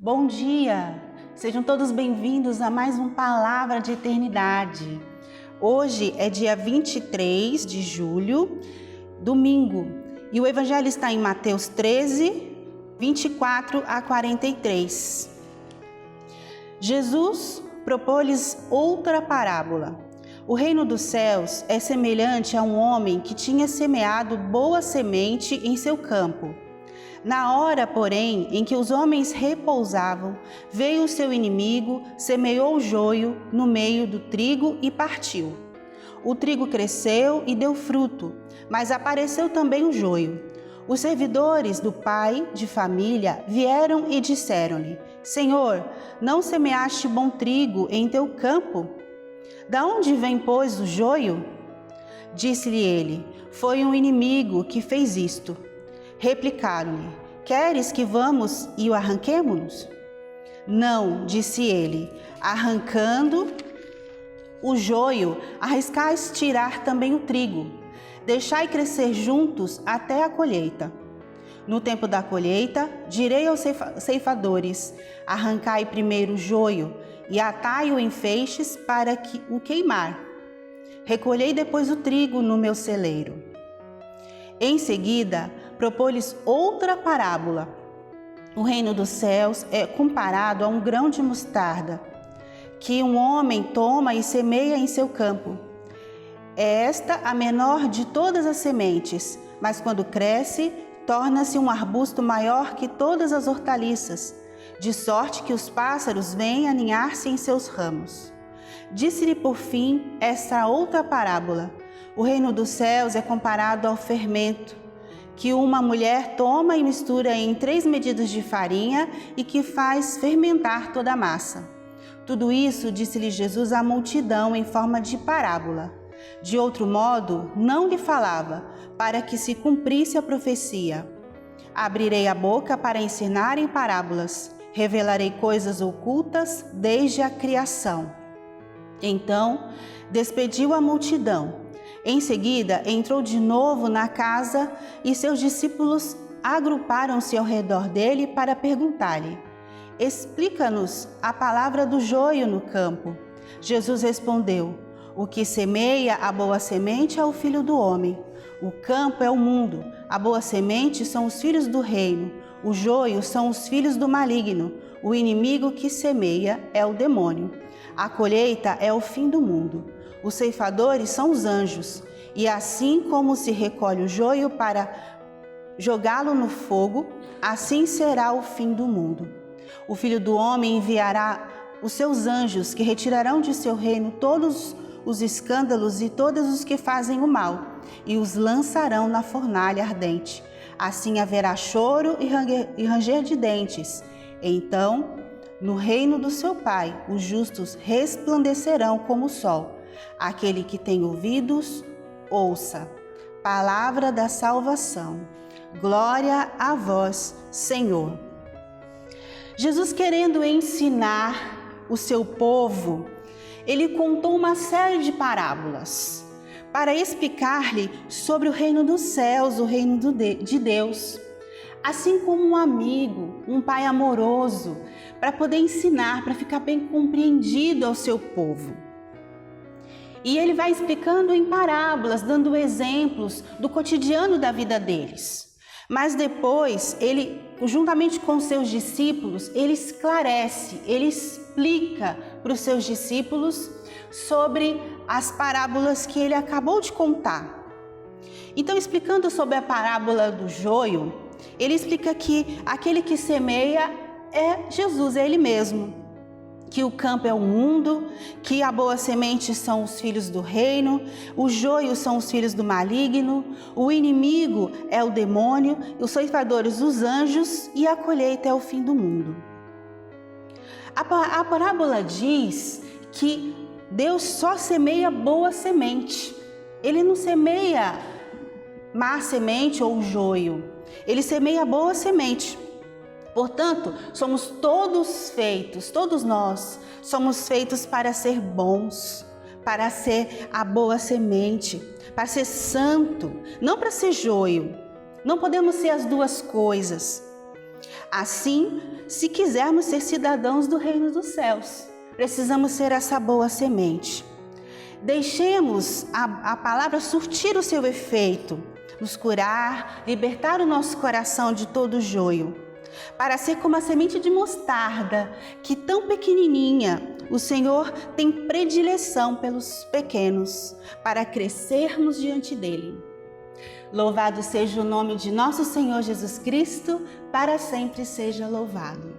Bom dia! Sejam todos bem-vindos a mais um Palavra de Eternidade. Hoje é dia 23 de julho, domingo, e o Evangelho está em Mateus 13, 24 a 43. Jesus propôs-lhes outra parábola. O reino dos céus é semelhante a um homem que tinha semeado boa semente em seu campo. Na hora, porém, em que os homens repousavam, veio o seu inimigo, semeou o joio no meio do trigo e partiu. O trigo cresceu e deu fruto, mas apareceu também o joio. Os servidores do pai de família vieram e disseram-lhe: Senhor, não semeaste bom trigo em teu campo? Da onde vem, pois, o joio? Disse-lhe ele: Foi um inimigo que fez isto. Replicaram-lhe: Queres que vamos e o arranquemo-nos? Não, disse ele, arrancando o joio, arriscais tirar também o trigo. Deixai crescer juntos até a colheita. No tempo da colheita, direi aos ceifadores: arrancai primeiro o joio e atai-o em feixes para o queimar. Recolhei depois o trigo no meu celeiro. Em seguida, propôs-lhes outra parábola. O reino dos céus é comparado a um grão de mostarda, que um homem toma e semeia em seu campo. É esta a menor de todas as sementes, mas quando cresce, torna-se um arbusto maior que todas as hortaliças, de sorte que os pássaros vêm aninhar-se em seus ramos. Disse-lhe por fim esta outra parábola. O reino dos céus é comparado ao fermento, que uma mulher toma e mistura em 3 medidas de farinha e que faz fermentar toda a massa. Tudo isso disse-lhe Jesus à multidão em forma de parábola. De outro modo, não lhe falava, para que se cumprisse a profecia. Abrirei a boca para ensinar em parábolas, revelarei coisas ocultas desde a criação. Então, despediu a multidão. Em seguida, entrou de novo na casa e seus discípulos agruparam-se ao redor dele para perguntar-lhe: Explica-nos a palavra do joio no campo. Jesus respondeu: O que semeia a boa semente é o Filho do Homem. O campo é o mundo, a boa semente são os filhos do reino, o joio são os filhos do maligno, o inimigo que semeia é o demônio. A colheita é o fim do mundo. Os ceifadores são os anjos, e assim como se recolhe o joio para jogá-lo no fogo, assim será o fim do mundo. O Filho do Homem enviará os seus anjos, que retirarão de seu reino todos os escândalos e todos os que fazem o mal, e os lançarão na fornalha ardente. Assim haverá choro e ranger de dentes. Então, no reino do seu Pai, os justos resplandecerão como o sol. Aquele que tem ouvidos, ouça. Palavra da salvação. Glória a vós, Senhor. Jesus, querendo ensinar o seu povo, ele contou uma série de parábolas para explicar-lhe sobre o reino dos céus, o reino de Deus. Assim como um amigo, um pai amoroso, para poder ensinar, para ficar bem compreendido ao seu povo. E ele vai explicando em parábolas, dando exemplos do cotidiano da vida deles. Mas depois, ele, juntamente com seus discípulos, ele esclarece, ele explica para os seus discípulos sobre as parábolas que ele acabou de contar. Então, explicando sobre a parábola do joio, ele explica que aquele que semeia é Jesus, é ele mesmo. Que o campo é o mundo, que a boa semente são os filhos do reino, o joio são os filhos do maligno, o inimigo é o demônio, os ceifadores os anjos e a colheita é o fim do mundo. A parábola diz que Deus só semeia boa semente. Ele não semeia má semente ou joio, ele semeia boa semente. Portanto, somos todos nós somos feitos para ser bons, para ser a boa semente, para ser santo, não para ser joio. Não podemos ser as duas coisas. Assim, se quisermos ser cidadãos do reino dos céus, precisamos ser essa boa semente. Deixemos a palavra surtir o seu efeito, nos curar, libertar o nosso coração de todo joio, para ser como a semente de mostarda, que tão pequenininha, o Senhor tem predileção pelos pequenos, para crescermos diante dele. Louvado seja o nome de nosso Senhor Jesus Cristo, para sempre seja louvado.